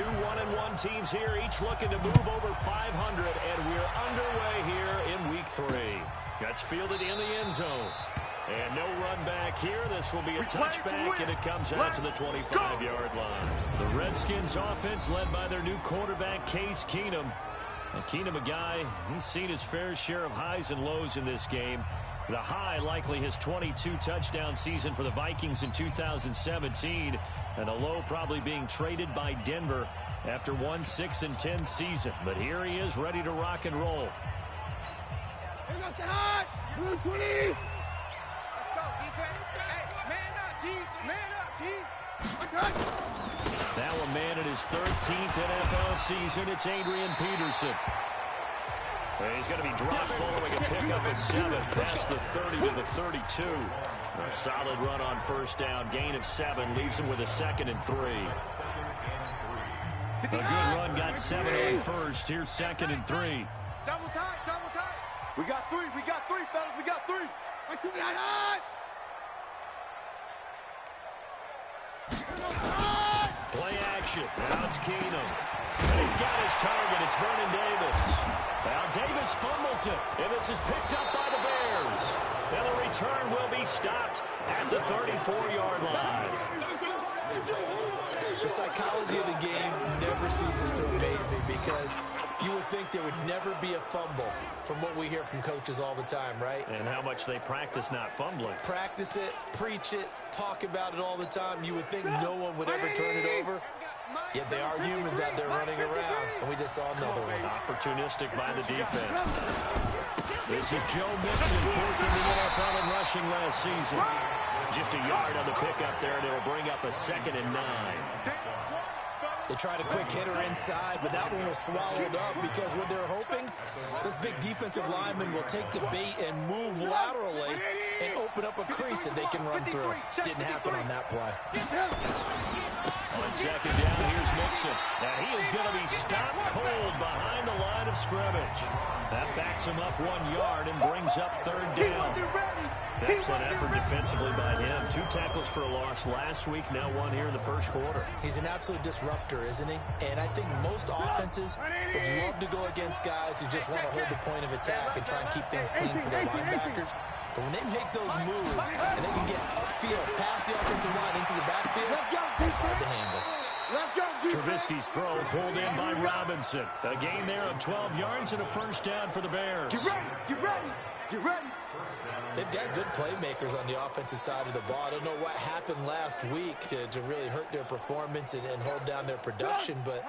Two 1-1 teams here, each looking to move over 500, and we're underway here in week 3. That's fielded in the end zone. And no run back here. This will be a touchback, and it comes out to the 25-yard line. The Redskins offense led by their new quarterback, Case Keenum. And Keenum, a guy, he's seen his fair share of highs and lows in this game. The high, likely his 22-touchdown season for the Vikings in 2017. And the low, probably being traded by Denver after one 6-10 season. But here he is, ready to rock and roll. Let's go, defense. Hey, man up, D. Man up, D. Now a man in his 13th NFL season. It's Adrian Peterson. He's going to be dropped following a pickup at 7, past the 30 to the 32. A solid run on first down. Gain of 7 leaves him with a 2nd and 3. A good run, got 7 on first. Here's 2nd and 3. Double time, double time. We got 3, fellas, we got 3. Play action. Now it's Keenum. And he's got his target. It's Vernon Davis. Now Davis fumbles it. And this is picked up by the Bears. And the return will be stopped at the 34-yard line. The psychology of the game never ceases to amaze me because you would think there would never be a fumble from what we hear from coaches all the time, right? And how much they practice not fumbling. Practice it, preach it, talk about it all the time. You would think no one would ever turn it over. Yet they are humans out there running around, and we just saw another one. Opportunistic by the defense. This is Joe Mixon, 4th in the NFL in rushing last season. Just a yard on the pickup there, and it'll bring up a 2nd and 9. They tried a quick hitter inside, but that one was swallowed up because what they're hoping, this big defensive lineman will take the bait and move laterally and open up a crease that they can run through. Didn't happen on that play. On 2nd down, here's Mixon. Now he is going to be stopped cold behind the line of scrimmage. That backs him up 1 yard and brings up 3rd down. Excellent effort defensively by him. 2 tackles for a loss last week, now 1 here in the first quarter. He's an absolute disruptor, isn't he? And I think most offenses would love to go against guys who just want to hold the point of attack and try and keep things clean for their linebackers. But when they make those moves and they can get upfield, past the offensive line into the backfield, it's hard to handle. Trubisky's throw pulled in by Robinson. A gain there of 12 yards and a first down for the Bears. Get ready, get ready, get ready. They've got good playmakers on the offensive side of the ball. I don't know what happened last week to really hurt their performance and hold down their production, but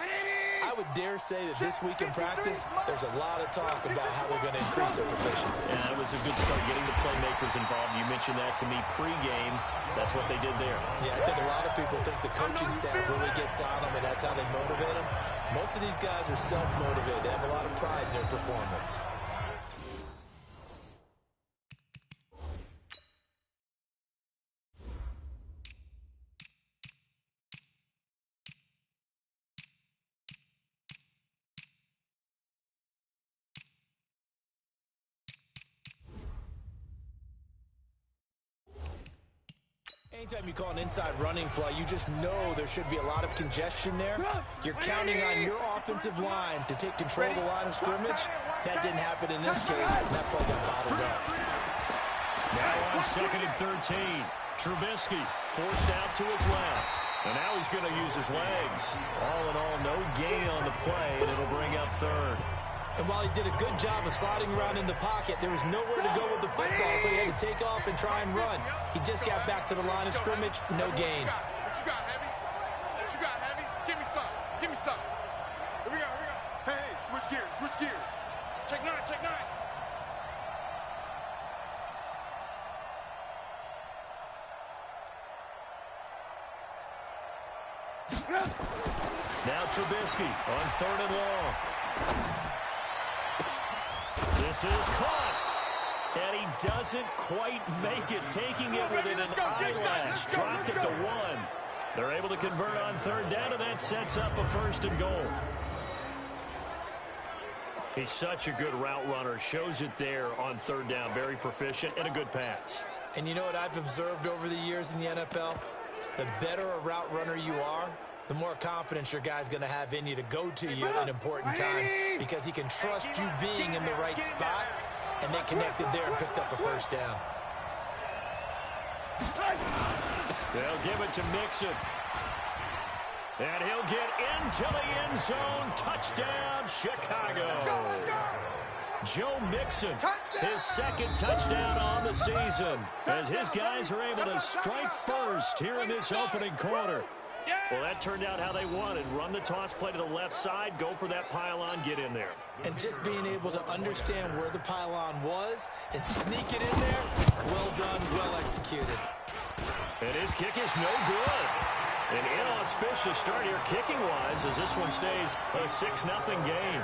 I would dare say that this week in practice, there's a lot of talk about how they're going to increase their proficiency. Yeah, it was a good start getting the playmakers involved. You mentioned that to me pregame. That's what they did there. Yeah, I think a lot of people think the coaching staff really gets on them, and that's how they motivate them. Most of these guys are self-motivated. They have a lot of pride in their performance. Anytime you call an inside running play, you just know there should be a lot of congestion there. You're counting on your offensive line to take control of the line of scrimmage. That didn't happen in this case, and that play got bottled up. Now on 2nd and 13. Trubisky forced out to his left. And now he's going to use his legs. All in all, no gain on the play, and it'll bring up 3rd. And while he did a good job of sliding around in the pocket, there was nowhere to go with the football, so he had to take off and try and run. He just got back to the line of scrimmage, no gain. What you got, Heavy? What you got, Heavy? Give me some. Give me some. Here we go, here we go. Hey, switch gears, switch gears. Check 9, check 9. Now Trubisky on 3rd and long. This is caught. And he doesn't quite make it, taking it within an eyelash. Dropped it to 1. They're able to convert on 3rd down, and that sets up a 1st and goal. He's such a good route runner. Shows it there on 3rd down. Very proficient and a good pass. And you know what I've observed over the years in the NFL? The better a route runner you are, the more confidence your guy's going to have in you to go to you in important times because he can trust you being in the right spot, and they connected there and picked up a first down. They'll give it to Mixon. And he'll get into the end zone. Touchdown, Chicago. Let's go. Joe Mixon, his second touchdown on the season, as his guys are able to strike first here in this opening quarter. Well, that turned out how they wanted. Run the toss play to the left side, go for that pylon, get in there. And just being able to understand where the pylon was and sneak it in there, well done, well executed. And his kick is no good. An inauspicious start here kicking-wise as this one stays a 6-0 game.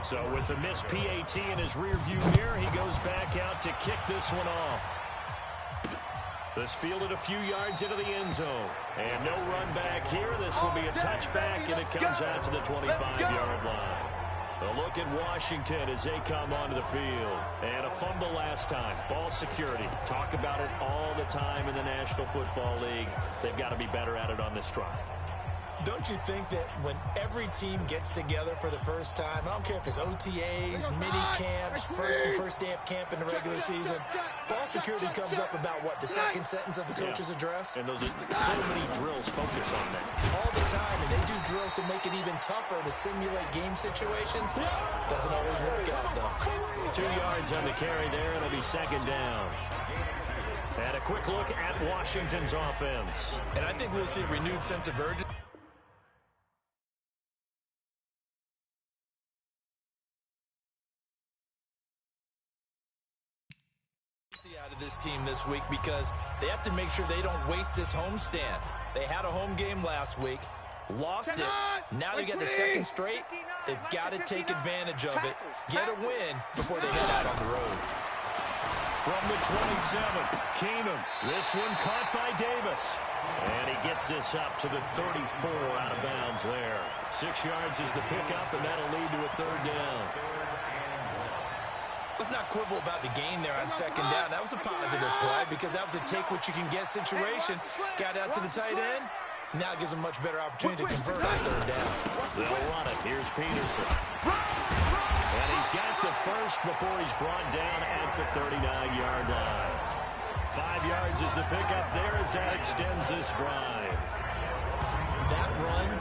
So with the missed PAT in his rearview mirror, he goes back out to kick this one off. This fielded a few yards into the end zone. And no run back here. This will be a touchback, and it comes out to the 25-yard line. A look at Washington as they come onto the field. And a fumble last time. Ball security. Talk about it all the time in the National Football League. They've got to be better at it on this drive. Don't you think that when every team gets together for the first time, I don't care if it's OTAs, mini camps, first day of camp in the regular season, ball security comes up about, what, the second sentence of the coach's address? And those are so many drills focus on that. All the time, and they do drills to make it even tougher to simulate game situations. Doesn't always work out, though. 2 yards on the carry there. It'll be second down. And a quick look at Washington's offense. And I think we'll see a renewed sense of urgency out of this team this week, because they have to make sure they don't waste this homestand. They had a home game last week, lost it. Now they get the second straight. They've got to take advantage of it, get a win before they head out on the road. From the 27, Keenum. This one caught by Davis. And he gets this up to the 34 out of bounds there. 6 yards is the pickup, and that'll lead to a third down. Let's not quibble about the gain there on second down. That was a positive play because that was a take-what-you-can-get situation. Got out to the tight end. Now it gives them a much better opportunity to convert on third down. They'll run it. Here's Peterson. And he's got the first before he's brought down at the 39-yard line. 5 yards is the pickup there as that extends this drive. That run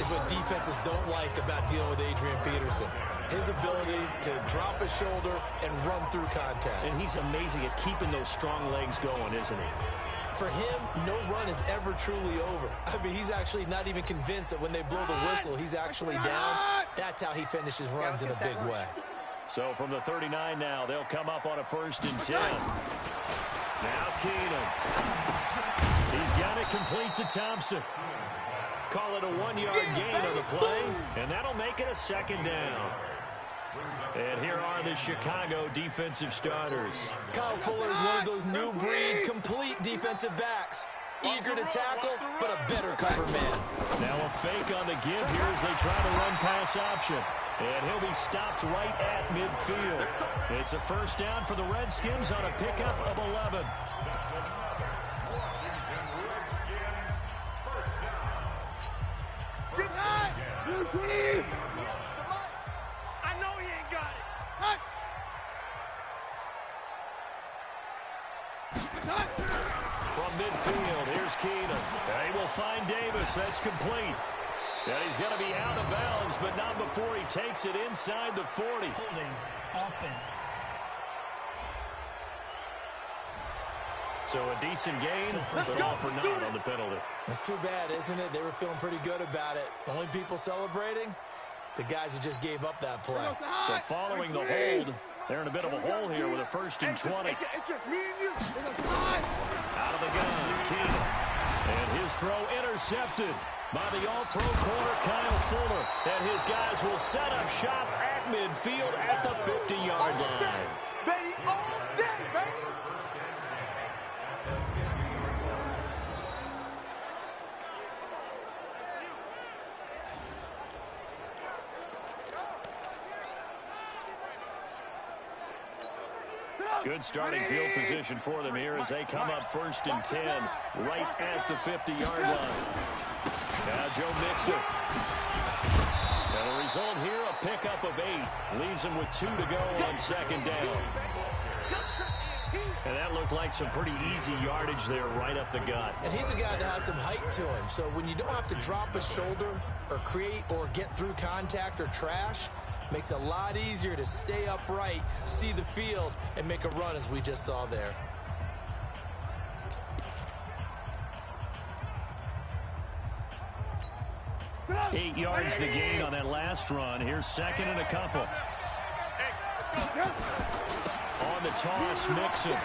is what defenses don't like about dealing with Adrian Peterson. His ability to drop his shoulder and run through contact. And he's amazing at keeping those strong legs going, isn't he? For him, no run is ever truly over. I mean, he's actually not even convinced that when they blow the whistle, he's actually down. That's how he finishes runs in a big way. So from the 39 now, they'll come up on a 1st and 10. Now Keenum. He's got it complete to Thompson. Call it a 1-yard gain on the play, and that'll make it a second down. And here are the Chicago defensive starters. Kyle Fuller is one of those new breed complete defensive backs. Eager to tackle, but a better cover man. Now a fake on the give here as they try to run pass option. And he'll be stopped right at midfield. It's a first down for the Redskins on a pickup of 11. I know he ain't got it. From midfield, here's Keenum. He will find Davis. That's complete. And he's going to be out of bounds, but not before he takes it inside the 40. Holding offense. So a decent gain, but all for naught on the penalty. It's too bad, isn't it? They were feeling pretty good about it. The only people celebrating, the guys who just gave up that play. So following the hold, they're in a bit of a hole here with a 1st and 20. It's just me and you. Out of the gun, Keenum. And his throw intercepted by the all-pro corner, Kyle Fuller. And his guys will set up shop at midfield at the 50-yard line. Baby, all day, baby. Good starting field position for them here as they come up 1st and 10, right at the 50-yard line. Now Joe Mixon. And the result here, a pickup of 8. Leaves them with 2 to go on 2nd down. And that looked like some pretty easy yardage there right up the gut. And he's a guy that has some height to him. So when you don't have to drop a shoulder or create or get through contact or trash, makes it a lot easier to stay upright, see the field, and make a run as we just saw there. Eight yards the gain on that last run. Here's 2nd and a couple. On the toss, Mixon.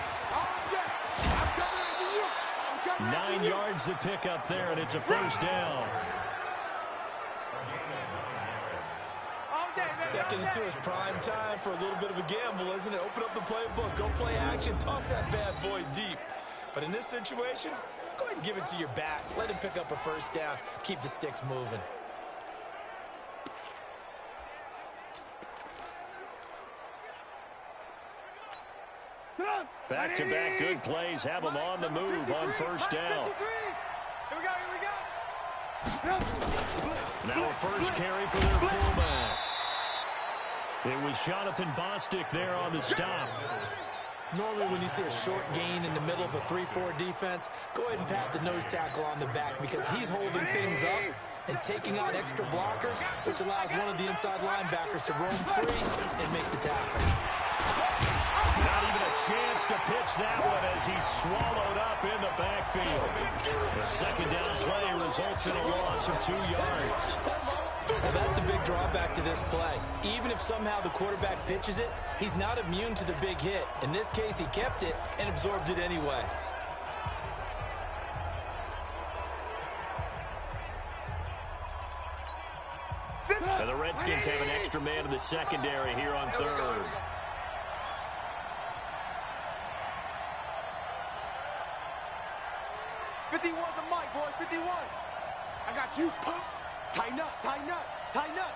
9 yards to pick up there, and it's a 1st down. 2nd and 2 is prime time for a little bit of a gamble, isn't it? Open up the playbook, go play action, toss that bad boy deep. But in this situation, go ahead and give it to your back. Let him pick up a 1st down. Keep the sticks moving. Back-to-back good plays have them on the move on 1st down. Here we go. Now a 1st carry for their fullback. It was Jonathan Bostic there on the stop. Normally when you see a short gain in the middle of a 3-4 defense, go ahead and pat the nose tackle on the back because he's holding things up and taking out extra blockers, which allows one of the inside linebackers to roam free and make the tackle. Not even a chance to pitch that one as he's swallowed up in the backfield. The 2nd down play results in a loss of 2 yards. Well, that's the big drawback to this play. Even if somehow the quarterback pitches it, he's not immune to the big hit. In this case, he kept it and absorbed it anyway. And the Redskins have an extra man in the secondary here on 3rd. The mic, boys, 51. I got you. Tighten up, tighten up, tighten up.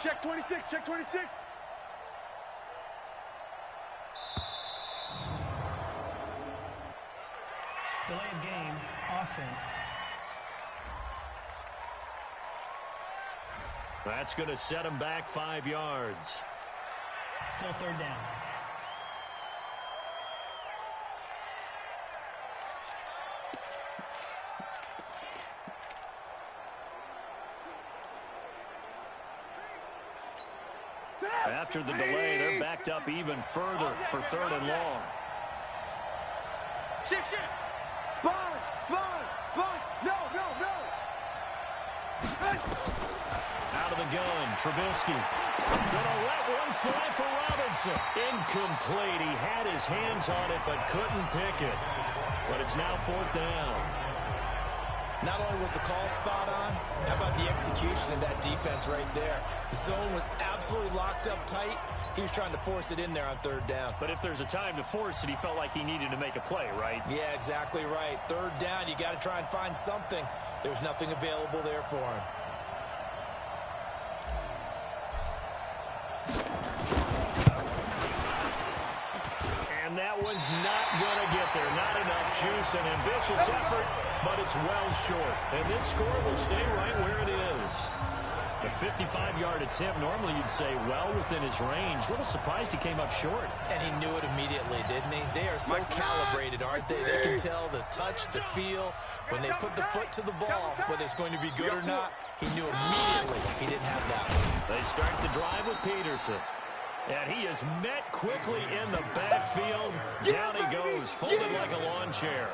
Check 26, check 26. Delay of game, offense. That's going to set him back 5 yards. Still 3rd down. After the delay, they're backed up even further for 3rd and long. Shift. Sponge. No. Out of the gun, Trubisky. Gonna let one fly for Robinson. Incomplete. He had his hands on it, but couldn't pick it. But it's now 4th down. Not only was the call spot on, how about the execution of that defense right there? The zone was absolutely locked up tight. He was trying to force it in there on 3rd down. But if there's a time to force it, he felt like he needed to make a play, right? Yeah, exactly right. 3rd down, you got to try and find something. There's nothing available there for him. And that one's not going to get there. Not enough juice, an ambitious effort, but it's well short. And this score will stay right where it is. The 55-yard attempt, normally you'd say well within his range. A little surprised he came up short. And he knew it immediately, didn't he? They are so calibrated, aren't they? They can tell the touch, the feel. When they put the foot to the ball, whether it's going to be good or not, he knew immediately he didn't have that one. They start the drive with Peterson. And he is met quickly in the backfield. Down he goes, folded like a lawn chair.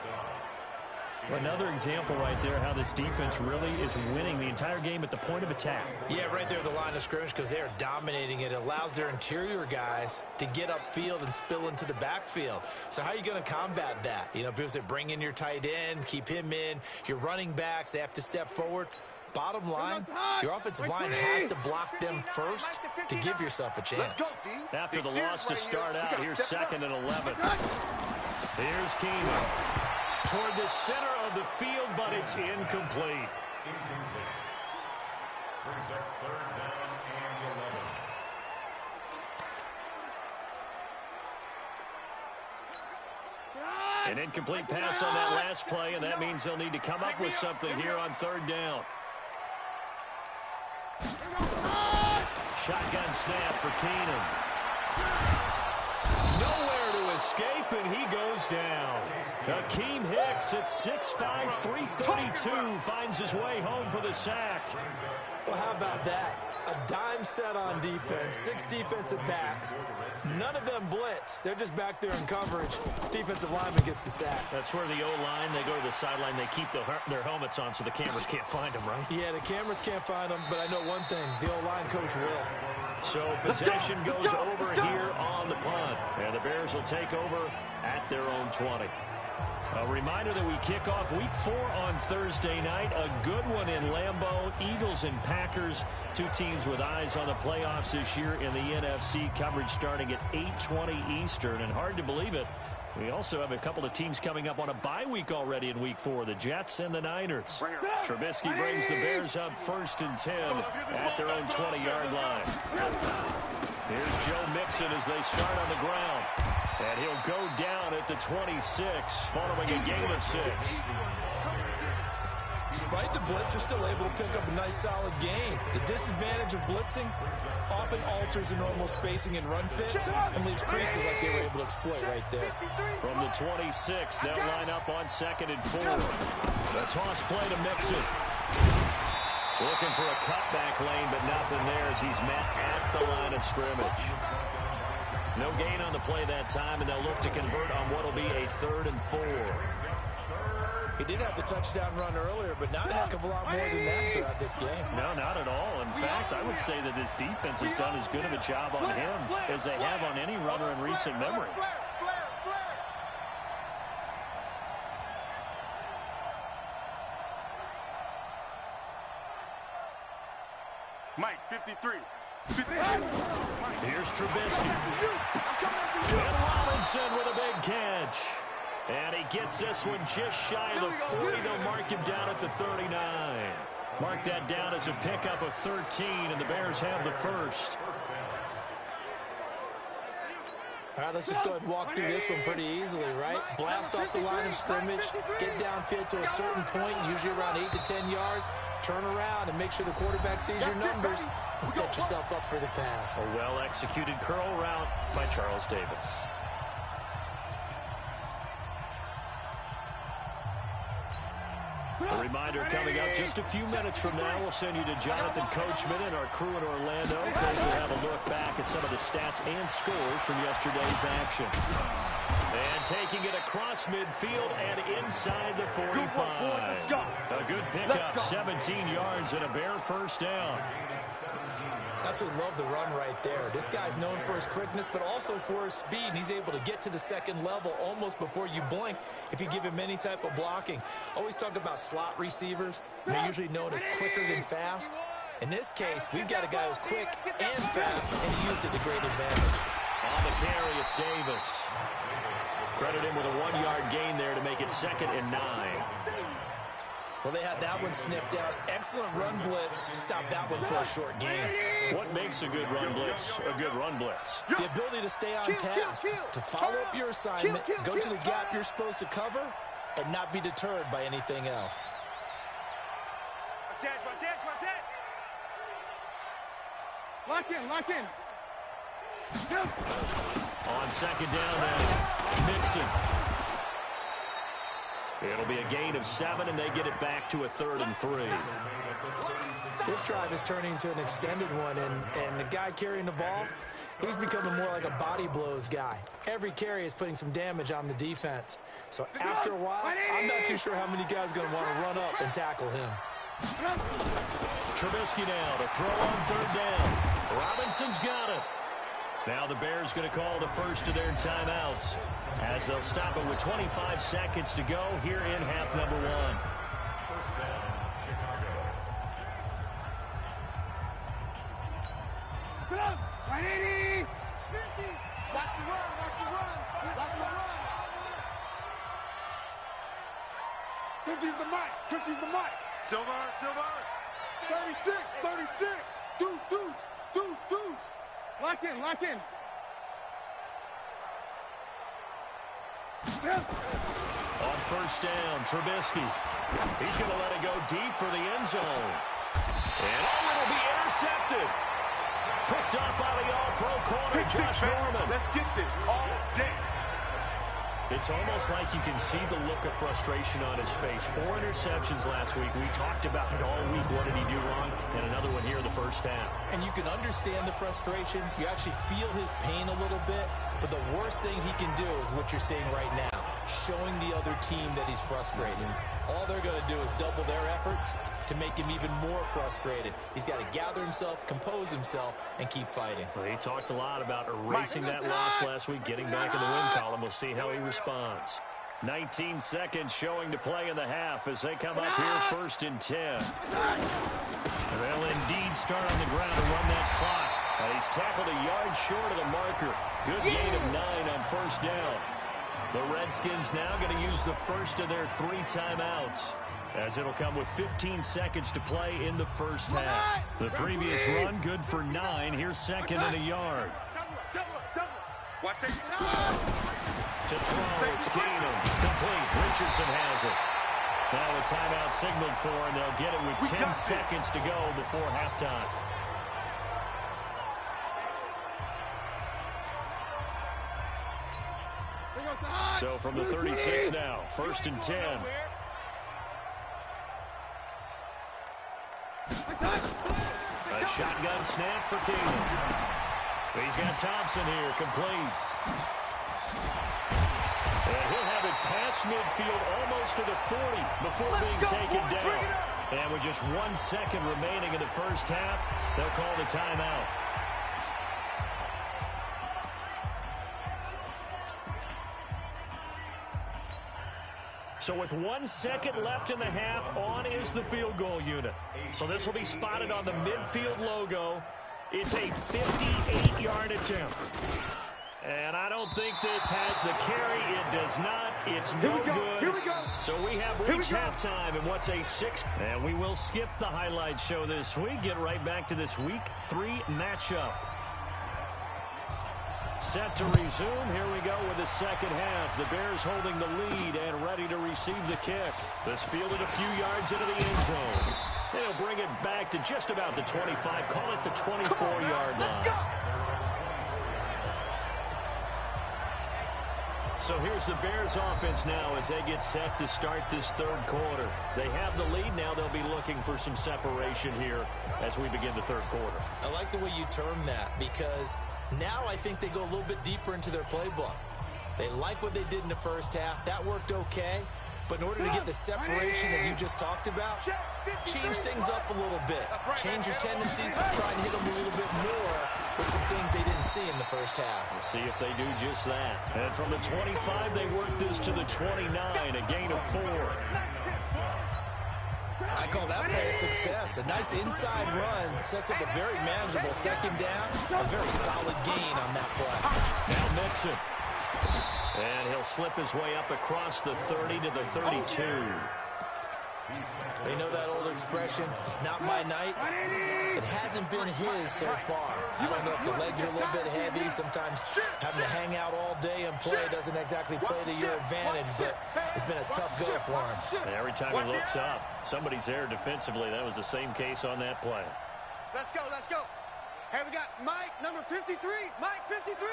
Another example right there how this defense really is winning the entire game at the point of attack. Yeah, right there at the line of scrimmage because they are dominating it. It allows their interior guys to get upfield and spill into the backfield. So how are you going to combat that? You know, people say bring in your tight end, keep him in. Your running backs, they have to step forward. Bottom line, your offensive line has to block them first to give yourself a chance. After the loss to start out, here's 2nd and 11. Here's Keenum. Toward the center of the field, but it's incomplete. An incomplete pass on that last play, and that means they'll need to come up with something here on third down. Shotgun snap for Keenum. Nowhere to escape, and he goes down. Akeem Hicks at 6'5", 332 finds his way home for the sack. Well, how about that? A dime set on defense, 6 defensive backs. None of them blitz. They're just back there in coverage. Defensive lineman gets the sack. That's where the O-line, they go to the sideline, they keep their helmets on so the cameras can't find them, right? Yeah, the cameras can't find them, but I know one thing. The O-line coach will. So possession goes over here on the punt. And the Bears will take over at their own 20. A reminder that we kick off Week 4 on Thursday night. A good one in Lambeau. Eagles and Packers, 2 teams with eyes on the playoffs this year in the NFC. Coverage starting at 8:20 Eastern. And hard to believe it, we also have a couple of teams coming up on a bye week already in Week 4, the Jets and the Niners. Trubisky brings the Bears up 1st and 10 at their own 20-yard line. Here's Joe Mixon as they start on the ground. And he'll go down at the 26 following a gain of 6. Despite the blitz, they're still able to pick up a nice, solid gain. The disadvantage of blitzing often alters the normal spacing and run fits and leaves creases like they were able to exploit right there. From the 26, they'll line up on 2nd and 4. The toss play to Mixon. Looking for a cutback lane, but nothing there as he's met at the line of scrimmage. No gain on the play that time, and they'll look to convert on what will be a 3rd and 4. He did have the touchdown run earlier, but not a heck of a lot more than that throughout this game. No, not at all. In fact, I would say that this defense has done as good of a job on him as they have on any runner in recent memory. Mike, 53. Here's Trubisky. And Robinson with a big catch. And he gets this one just shy of the 40. They'll mark him down at the 39. Mark that down as a pickup of 13, and the Bears have the first. All right, let's just go ahead and walk through this one pretty easily, right? Blast off the line of scrimmage, get downfield to a certain point, usually around 8 to 10 yards, turn around and make sure the quarterback sees your numbers and set yourself up for the pass. A well-executed curl route by Charles Davis. A reminder coming up just a few minutes from now, we'll send you to Jonathan Coachman and our crew in Orlando. Coach will have a look back at some of the stats and scores from yesterday's action. And taking it across midfield and inside the 45. A good pickup, 17 yards and a Bear first down. Absolutely love the run right there. This guy's known for his quickness, but also for his speed. And he's able to get to the second level almost before you blink if you give him any type of blocking. Always talk about slot receivers. They're usually known as quicker than fast. In this case, we've got a guy who's quick and fast, and he used it to great advantage. On the carry, it's Davis. Credit him with a 1-yard gain there to make it 2nd and 9. Well, they had that one sniffed out. Excellent run blitz. Stop that one for a short gain. What makes a good run blitz a good run blitz? The ability to stay on task, to follow up your assignment, go to the gap you're supposed to cover, and not be deterred by anything else. Lock in, lock in. On 2nd down now, Mixon. It'll be a gain of 7, and they get it back to a 3rd and 3. This drive is turning into an extended one, and the guy carrying the ball, he's becoming more like a body blows guy. Every carry is putting some damage on the defense. So after a while, I'm not too sure how many guys are going to want to run up and tackle him. Trubisky now to throw on 3rd down. Robinson's got it. Now the Bears going to call the first of their timeouts as they'll stop it with 25 seconds to go here in half number 1. Watch the run, watch the run, watch the run. 50's the mic, 50's the mic. Silver, Silver. 36, 36. Deuce. Lock in. On first down, Trubisky. He's going to let it go deep for the end zone. And it'll be intercepted. Picked up by the all-pro corner, Josh Norman. Let's get this all day. It's almost like you can see the look of frustration on his face. 4 interceptions last week. We talked about it all week. What did he do wrong? And another one here in the first half. And you can understand the frustration. You actually feel his pain a little bit. But the worst thing he can do is what you're saying right now, showing the other team that he's frustrated. All they're going to do is double their efforts to make him even more frustrated. He's got to gather himself, compose himself, and keep fighting. Well, he talked a lot about erasing that loss last week, getting back in the win column. We'll see how he responds. 19 seconds showing to play in the half as they come up here first and 10. They'll indeed start on the ground to run that clock. He's tackled a yard short of the marker. Good gain of 9 on first down. The Redskins now going to use the first of their 3 timeouts, as it'll come with 15 seconds to play in the first half. The previous run, good for 9. Here's second and a yard. Watch it. To throw, it's Keenum. Complete. Richardson has it. Now a timeout signaled for, and they'll get it with 10 seconds to go before halftime. So from the 36 now, first and 10. A shotgun snap for Keenum. He's got Thompson here, complete. And he'll have it past midfield, almost to the 40 before being taken down. And with just 1 second remaining in the first half, they'll call the timeout. So with 1 second left in the half, on is the field goal unit. So this will be spotted on the midfield logo. It's a 58-yard attempt. And I don't think this has the carry. It does not. It's no good. Here we go. So we have reached halftime in what's a 6. And we will skip the highlight show this week. Get right back to this Week 3 matchup. Set to resume. Here we go with the second half. The Bears holding the lead and ready to receive the kick. This fielded a few yards into the end zone. They'll bring it back to just about the 25. Call it the 24-yard line. So here's the Bears offense now as they get set to start this third quarter. They have the lead now. They'll be looking for some separation here as we begin the third quarter. I like the way you term that, because now I think they go a little bit deeper into their playbook. They like what they did in the first half. That worked okay. But in order to get the separation that you just talked about, change things up a little bit. Change your tendencies, try and hit them a little bit more with some things they didn't see in the first half. We'll see if they do just that. And from the 25, they work this to the 29, a gain of 4. I call that play a success. A nice inside run sets up a very manageable second down. A very solid gain on that play. Now Mixon. And he'll slip his way up across the 30 to the 32. They know that old expression, it's not my night. It hasn't been his so far. I don't know if the legs are a little bit heavy. Sometimes having to hang out all day and play doesn't exactly play to your advantage, but it's been a tough go for him. And every time he looks up, somebody's there defensively. That was the same case on that play. Let's go, let's go. Hey, we got Mike, number 53. Mike, 53.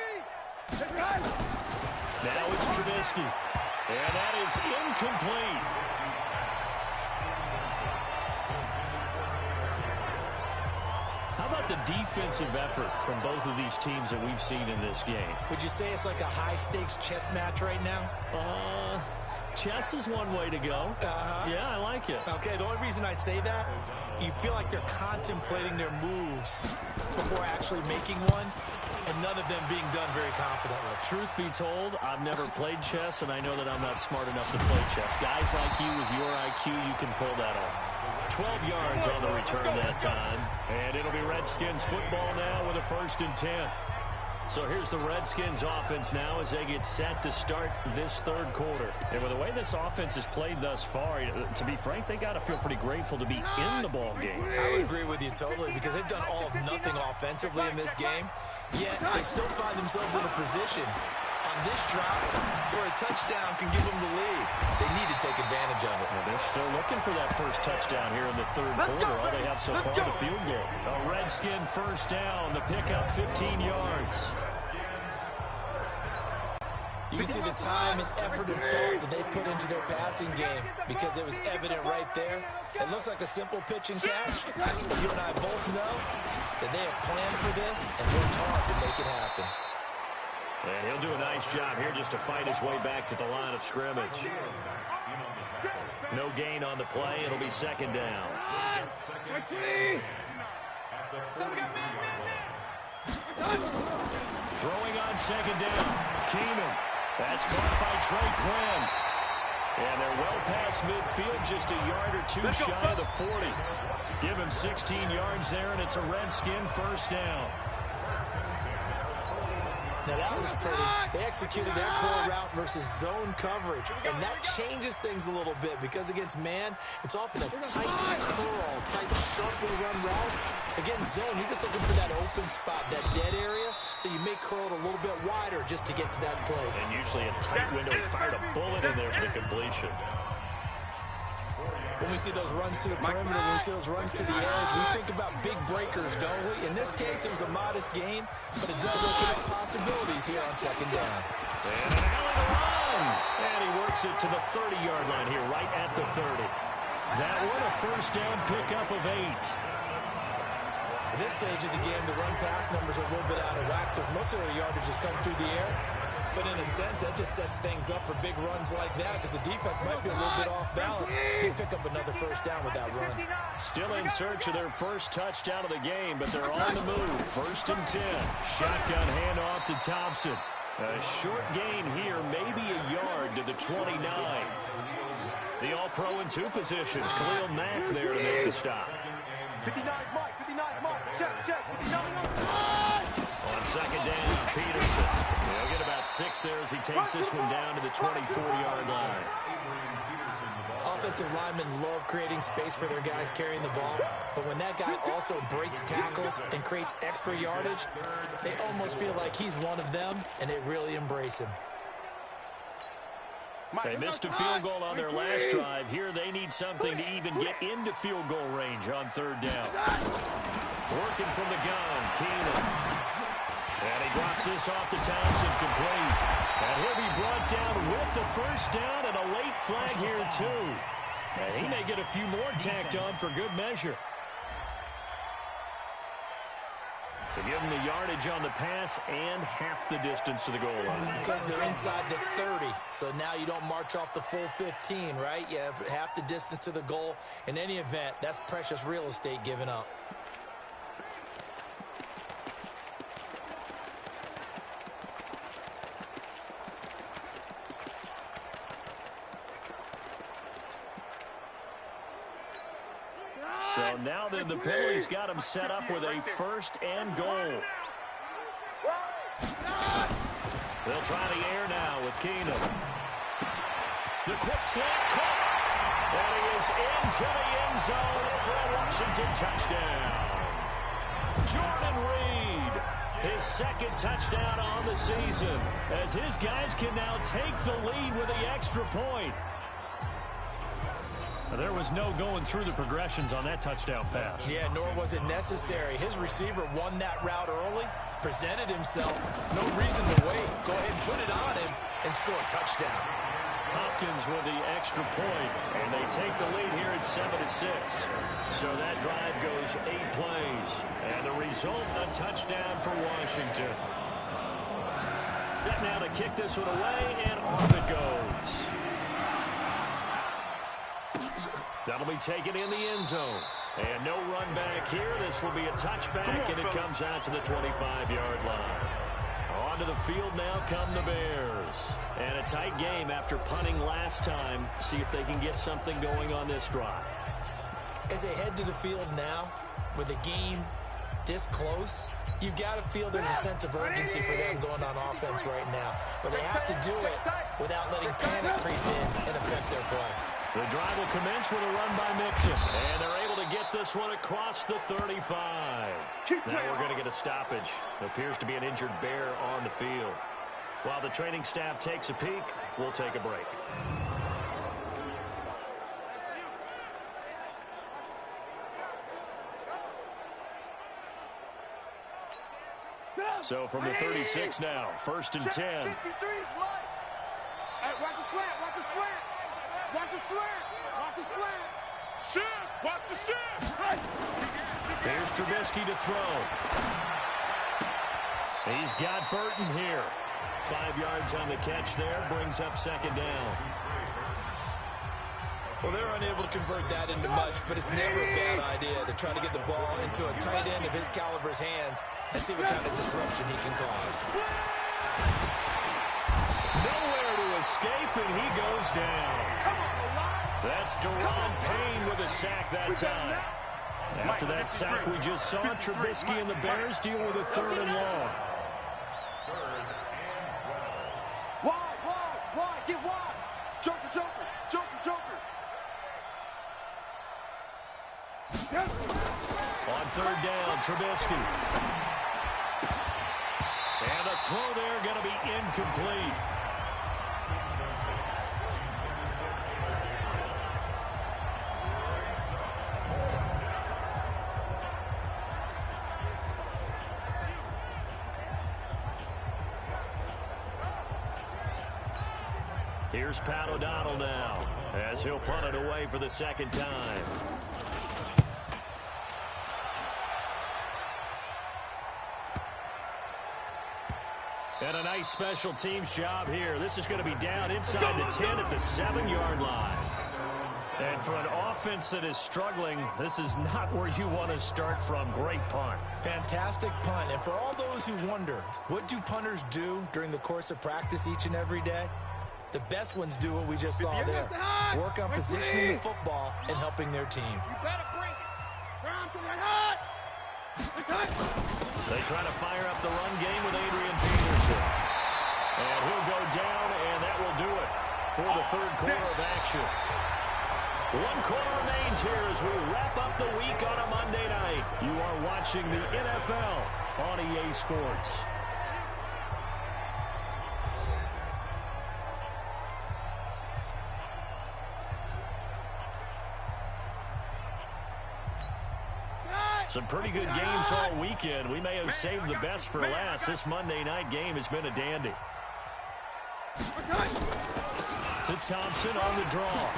Now it's Trubisky. And that is incomplete. How about the defensive effort from both of these teams that we've seen in this game? Would you say it's like a high-stakes chess match right now? Chess is one way to go. Yeah, I like it. Okay, the only reason I say that, you feel like they're contemplating their moves before actually making one, and none of them being done very confidently. Truth be told, I've never played chess, and I know that I'm not smart enough to play chess. Guys like you with your IQ, you can pull that off. 12 yards on the return that time. And it'll be Redskins football now with a 1st and 10. So here's the Redskins offense now as they get set to start this third quarter. And with the way this offense has played thus far, to be frank, they got to feel pretty grateful to be in the ball game. I would agree with you totally, because they've done all of nothing offensively in this game, yet they still find themselves in a position on this drive where a touchdown can give them the lead. They need to take advantage of it. Well, they're still looking for that first touchdown here in the third quarter. All they have so far, the field goal. A Redskin first down. The pickup, 15 yards. You can see the time and effort and thought that they put into their passing game because it was evident right there. It looks like a simple pitch and catch, but you and I both know that they have planned for this and worked hard to make it happen. And he'll do a nice job here just to fight his way back to the line of scrimmage. No gain on the play. It'll be second down. Throwing on second down. Keenan. That's caught by Trey Quinn. And they're well past midfield, just a yard or two shy of the 40. Give him 16 yards there, and it's a Redskin first down. Now that was pretty. They executed their core route versus zone coverage, and that changes things a little bit because against man, it's often a tight curl, tight, sharply run route. Against zone, you're just looking for that open spot, that dead area, so you may curl it a little bit wider just to get to that place. And usually a tight window. He fired a bullet in there for the completion. When we see those runs to the perimeter, when we see those runs to the edge, we think about big breakers, don't we? In this case, it was a modest gain, but it does open up possibilities here on second down. And an alley to run. And he works it to the 30-yard line here, right at the 30. That one, a first down pickup of 8. At this stage of the game, the run-pass numbers are a little bit out of whack because most of their yardage has come through the air. But in a sense, that just sets things up for big runs like that because the defense might be a little bit off balance. They pick up another first down with that run. Still in search of their first touchdown of the game, but they're on the move. First and 10. Shotgun handoff to Thompson. A short gain here, maybe a yard to the 29. The All-Pro in two positions. Khalil Mack there to make the stop. 59 Mike, 59 Mike, check, 59 On second down, Peterson. He'll get about 6 there as he takes this one down to the 24-yard line. Offensive linemen love creating space for their guys carrying the ball, but when that guy also breaks tackles and creates extra yardage, they almost feel like he's one of them, and they really embrace him. They missed a field goal on their last drive. Here they need something to even get into field goal range on third down. Working from the gun, Keenan. And he drops this off to Thompson, complete. And he'll be brought down with the first down and a late flag here, too. And he may get a few more tacked on for good measure. To give him the yardage on the pass and half the distance to the goal line. Because they're inside the 30, so now you don't march off the full 15, right? You have half the distance to the goal. In any event, that's precious real estate given up. So now then the penalty's got him set up with a first and goal. They'll try the air now with Keenan. The quick slant caught. And he is into the end zone for a Washington touchdown. Jordan Reed, his second touchdown on the season, as his guys can now take the lead with the extra point. There was no going through the progressions on that touchdown pass. Yeah, nor was it necessary. His receiver won that route early, presented himself. No reason to wait. Go ahead and put it on him and score a touchdown. Hopkins with the extra point, and they take the lead here at 7-6. So that drive goes 8 plays. And the result, a touchdown for Washington. Set now to kick this one away, and off it goes. That'll be taken in the end zone. And no run back here. This will be a touchback, and it comes out to the 25-yard line. Onto the field now come the Bears. And a tight game after punting last time. See if they can get something going on this drive. As they head to the field now, with the game this close, you've got to feel there's a sense of urgency for them going on offense right now. But they have to do it without letting panic creep in and affect their play. The drive will commence with a run by Mixon. And they're able to get this one across the 35. Now we're going to get a stoppage. Appears to be an injured Bear on the field. While the training staff takes a peek, we'll take a break. So from the 36 now, 1st and 10. 53 is light. Hey, watch the slant, watch the slant. Watch the slant, watch the slant. Shift, watch the shift. Here's Trubisky to throw. He's got Burton here. 5 yards on the catch there, brings up 2nd down. Well, they're unable to convert that into much, but it's never a bad idea to try to get the ball into a tight end of his caliber's hands and see what kind of disruption he can cause. Nowhere to escape, and he goes down. That's Deron Payne with a sack that time. After that sack we just saw, Trubisky and the Bears deal with a 3rd and long. Wide, get wide. Joker. On 3rd down, Trubisky. And the throw there going to be incomplete. Here's Pat O'Donnell now, as he'll punt it away for the 2nd time. And a nice special teams job here. This is going to be down inside the 10 at the 7-yard line. And for an offense that is struggling, this is not where you want to start from. Great punt. Fantastic punt. And for all those who wonder, what do punters do during the course of practice each and every day? The best ones do what we just saw there. Work on positioning the football and helping their team. You better bring it. Brown to the hut. They try to fire up the run game with Adrian Peterson. And he'll go down, and that will do it for the 3rd quarter of action. 1 quarter remains here as we wrap up the week on a Monday night. You are watching the NFL on EA Sports. Some pretty good games all weekend. We may have saved the best for last. This Monday night game has been a dandy. To Thompson on the draw.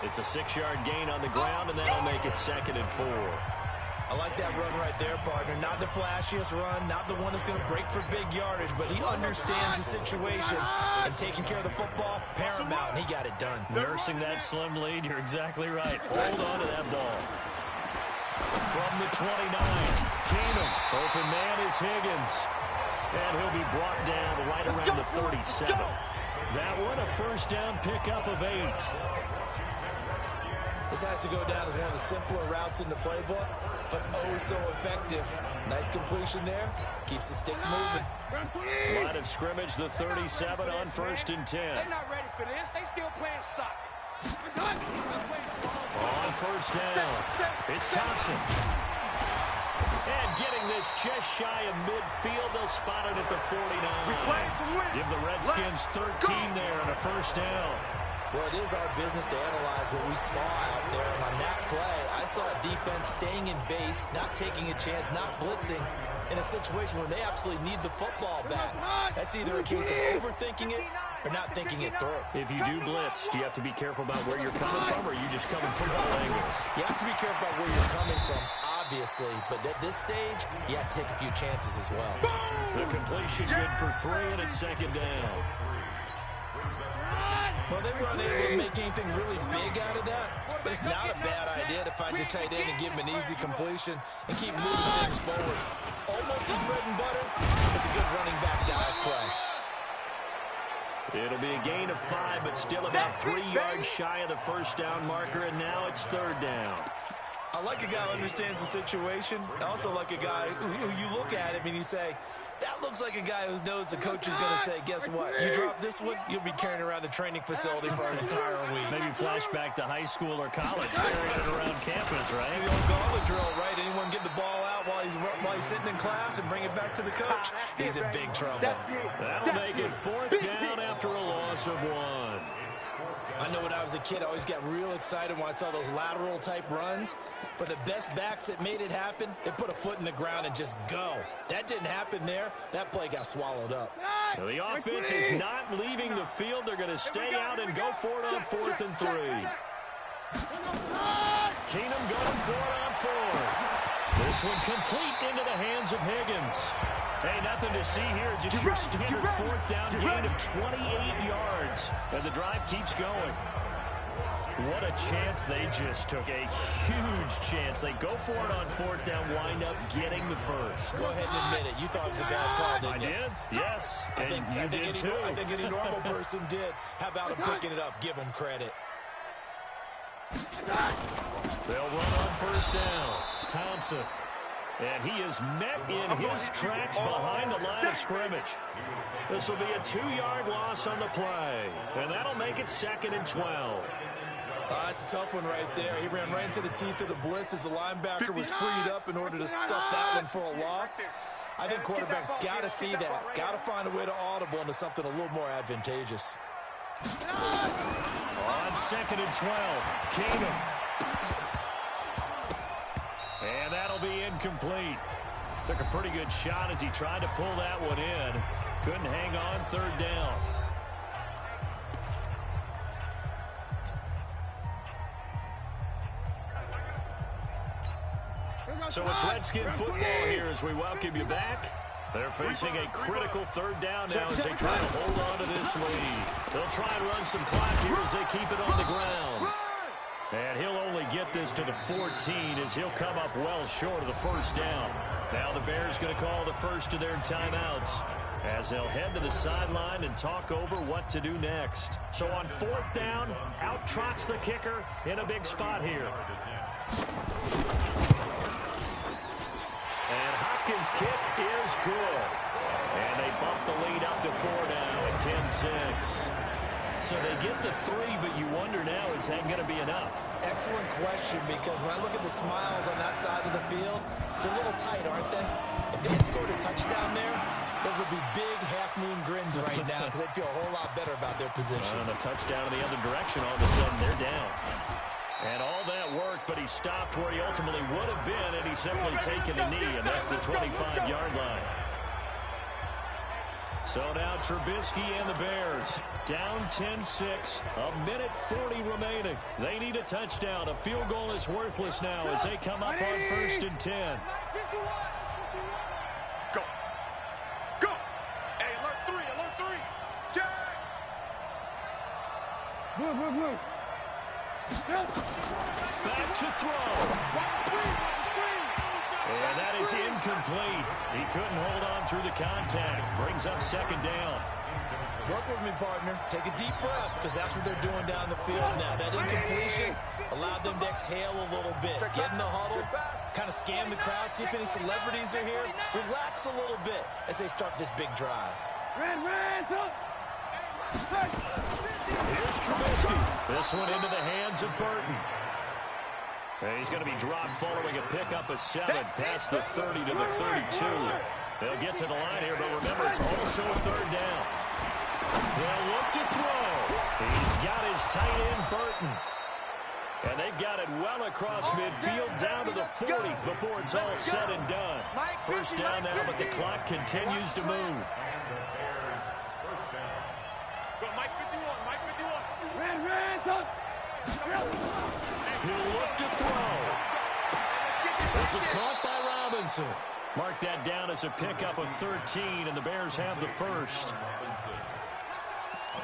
It's a 6-yard gain on the ground, and that'll make it 2nd and 4. I like that run right there, partner. Not the flashiest run, not the one that's going to break for big yardage, but he understands the situation, and taking care of the football, paramount, and he got it done. Nursing that slim lead, you're exactly right. Hold on to that ball. From the 29, Keenum. Open man is Higgins. And he'll be brought down right around the 37. That one, a 1st down pickup of 8. This has to go down as one of the simpler routes in the playbook, but oh so effective. Nice completion there. Keeps the sticks moving. Line of scrimmage, the 37 on 1st and 10. They're not ready for this. They still playing soccer. On 1st down, it's Thompson. And getting this just shy of midfield, they'll spot it at the 49. Give the Redskins 13 there and a 1st down. Well, it is our business to analyze what we saw out there. And on that play, I saw a defense staying in base, not taking a chance, not blitzing, in a situation where they absolutely need the football back. That's either a case of overthinking it or not thinking it through. If you do blitz, do you have to be careful about where you're coming from, or are you just coming from all angles? You have to be careful about where you're coming from, obviously, but at this stage, you have to take a few chances as well. The completion good for 3, and it's 2nd down. Well, they were unable to make anything really big out of that, but it's not a bad idea to find your tight end and give him an easy completion and keep moving things forward. Almost his bread and butter. It's a good running back dive play. It'll be a gain of 5, but still about 3 yards shy of the 1st down marker, and now it's 3rd down. I like a guy who understands the situation. I also like a guy who you look at him and you say, that looks like a guy who knows the coach is going to say, guess what? You drop this one, you'll be carrying around the training facility for an entire week. Maybe flashback to high school or college, carrying it around campus, right? Maybe on gauntlet drill, right? Anyone get the ball out, out while he's sitting in class and bring it back to the coach, he's in big trouble. That'll make it 4th down after a loss of 1. I know when I was a kid, I always got real excited when I saw those lateral-type runs. But the best backs that made it happen, they put a foot in the ground and just go. That didn't happen there. That play got swallowed up. Now the offense is not leaving the field. They're going to stay out and go for it on 4th and 3. Keenum going for it on 4th. This one complete into the hands of Higgins. Hey, nothing to see here. Just your standard 4th down gain of 28 yards. And the drive keeps going. What a chance they just took. A huge chance. They go for it on 4th down, wind up getting the first. Go ahead and admit it. You thought it was a bad call, didn't you? I did, yes. I think any normal person did. How about him picking it up? Give him credit. They'll run on 1st down. Thompson. And he is met in his tracks behind the line of scrimmage. This will be a 2-yard loss on the play. And that'll make it 2nd and 12. That's a tough one right there. He ran right into the teeth of the blitz as the linebacker was freed up in order to stuff that one for a loss. I think quarterbacks got to see that. Got to find a way to audible into something a little more advantageous. On 2nd and 12, Keenum. And that'll be incomplete. Took a pretty good shot as he tried to pull that one in. Couldn't hang on 3rd down. So it's Redskin football here as we welcome you back. They're facing a critical 3rd down now as they try to hold on to this lead. They'll try and run some clock here as they keep it on the ground. And he'll only get this to the 14 as he'll come up well short of the 1st down. Now the Bears going to call the first of their timeouts as they'll head to the sideline and talk over what to do next. So on 4th down, out trots the kicker in a big spot here. And Hopkins' kick is good. And they bump the lead up to 4 now at 10-6. So they get the 3, but you wonder now, is that going to be enough? Excellent question, because when I look at the smiles on that side of the field, they're a little tight, aren't they? If they had scored a touchdown there, those would be big half-moon grins right now because they'd feel a whole lot better about their position. And a touchdown in the other direction, all of a sudden they're down. And all that worked, but he stopped where he ultimately would have been, and he's simply taken a knee, and that's the 25-yard line. So now Trubisky and the Bears down 10-6, a minute 40 remaining. They need a touchdown. A field goal is worthless now as they come up on 1st and 10. Go. Go. Hey, alert 3. Jack. Move. Back to throw. And that is incomplete. He couldn't hold on through the contact. Brings up 2nd down. Work with me, partner. Take a deep breath, because that's what they're doing down the field now. That incompletion allowed them to exhale a little bit. Get in the huddle, kind of scan the crowd, see if any celebrities are here. Relax a little bit as they start this big drive. Here's Trubisky. This one into the hands of Burton. And he's going to be dropped following a pickup of 7 past the 30 to the 32. They'll get to the line here, but remember, it's also 3rd down. They'll look to throw. He's got his tight end, Burton. And they've got it well across midfield down to the 40 before it's all said and done. 1st down now, but the clock continues to move. Go, Mike 51. He'll look to throw. This is caught by Robinson. Mark that down as a pickup of 13, and the Bears have the first.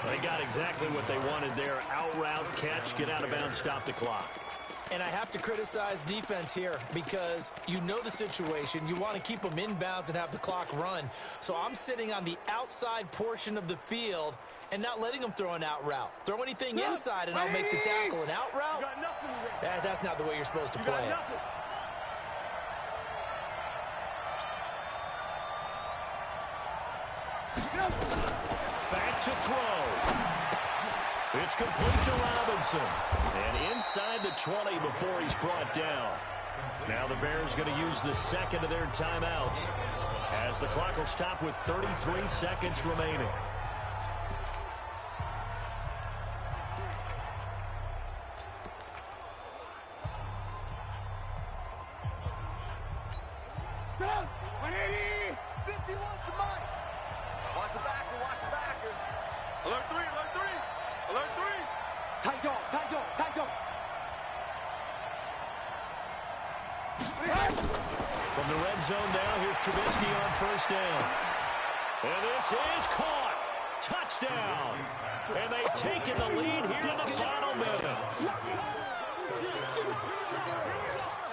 They got exactly what they wanted there. Out route, catch, get out of bounds, stop the clock. And I have to criticize defense here because you know the situation. You want to keep them inbounds and have the clock run. So I'm sitting on the outside portion of the field and not letting them throw an out route. Throw anything inside and I'll make the tackle. An out route? That's not the way you're supposed to play it. Back to throw. It's complete to Robinson. And inside the 20 before he's brought down. Now the Bears going to use the second of their timeouts as the clock will stop with 33 seconds remaining. From the red zone now, here's Trubisky on first down. And this is caught. Touchdown. And they've taken the lead here in the final minute.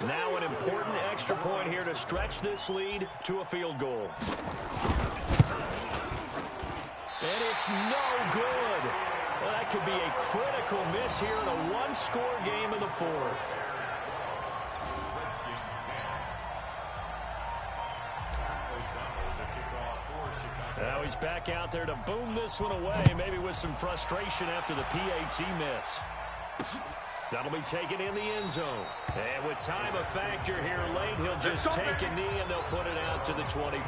Now an important extra point here to stretch this lead to a field goal. And it's no good. Well, that could be a critical miss here in a one-score game in the fourth. Now he's back out there to boom this one away, maybe with some frustration after the PAT miss. That'll be taken in the end zone. And with time a factor here late, he'll just take a knee and they'll put it out to the 25.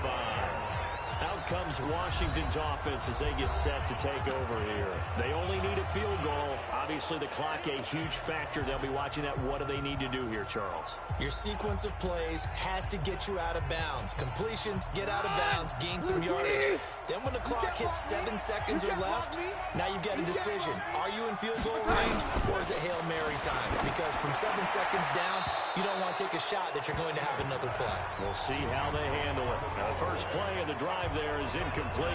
Out comes Washington's offense as they get set to take over here. They only need a field goal. Obviously, the clock a huge factor. They'll be watching that. What do they need to do here, Charles? Your sequence of plays has to get you out of bounds. Completions, get out of bounds, gain some yardage. Then when the clock hits 7 seconds or left, now you get a decision. Are you in field goal range or is it Hail Mary time? Because from 7 seconds down, you don't want to take a shot that you're going to have another play. We'll see how they handle it. Now, the first play of the drive there is incomplete.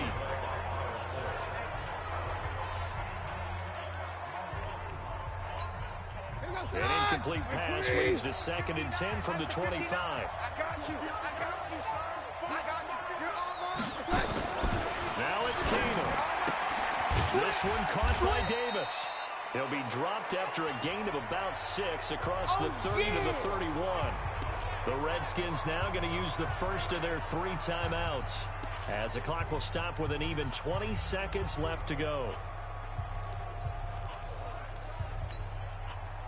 An incomplete pass leads to 2nd and 10 from the 25. I got you. I got you, son. I got you. You're almost. Now it's Keenum. This one caught by Davis. He'll be dropped after a gain of about 6 across the 30 to the 31. The Redskins now going to use the first of their 3 timeouts, as the clock will stop with an even 20 seconds left to go.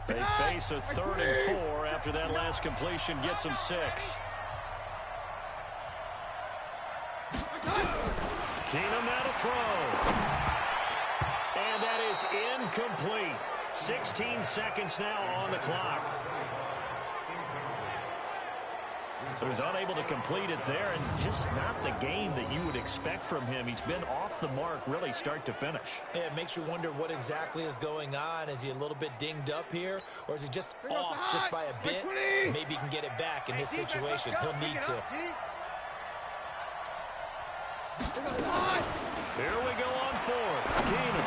They face a 3rd and 4 after that last completion gets them 6. Keenum now to throw. And that is incomplete. 16 seconds now on the clock. So he's unable to complete it there, and just not the game that you would expect from him. He's been off the mark really start to finish. Yeah, it makes you wonder what exactly is going on. Is he a little bit dinged up here, or is he just off just by a bit? Maybe he can get it back in this situation. He'll need to. Here we go on 4th. Keenum.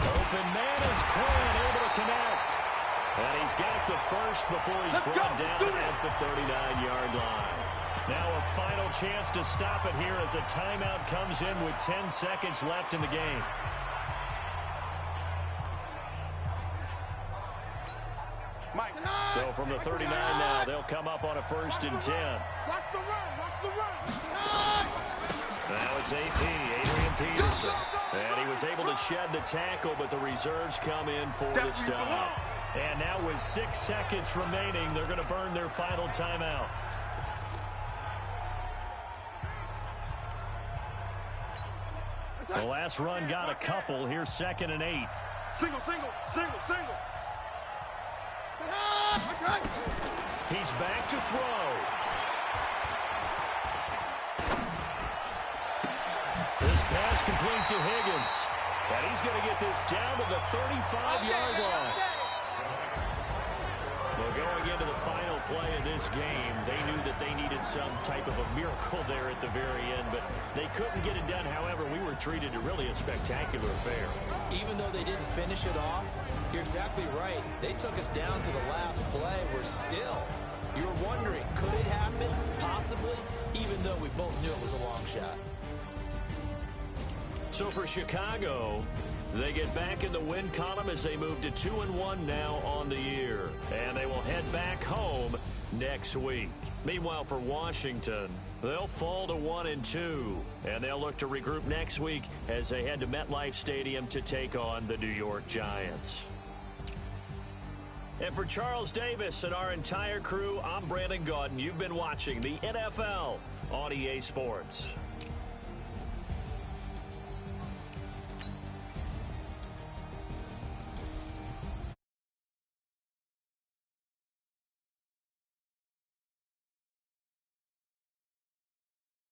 Open man is Quinn, able to connect. And he's got the first before he's brought down at the 39-yard line. Now a final chance to stop it here as a timeout comes in with 10 seconds left in the game. So from the 39 now, they'll come up on a 1st and 10. Watch the run. Watch the run. Now it's AP, Adrian Peterson. And he was able to shed the tackle, but the reserves come in for the stop. And now with 6 seconds remaining, they're going to burn their final timeout. The last run got a couple. Here's 2nd and 8. Single. He's back to throw. This pass complete to Higgins. And he's going to get this down to the 35-yard line. Well, going into the final play of this game, they knew that they needed some type of a miracle there at the very end, but they couldn't get it done. However, we were treated to really a spectacular affair. Even though they didn't finish it off, you're exactly right. They took us down to the last play. We're still. You were wondering, could it happen? Possibly, even though we both knew it was a long shot. So for Chicago, they get back in the win column as they move to 2-1 now on the year. And they will head back home next week. Meanwhile, for Washington, they'll fall to 1-2. And they'll look to regroup next week as they head to MetLife Stadium to take on the New York Giants. And for Charles Davis and our entire crew, I'm Brandon Gaudin. You've been watching the NFL on EA Sports.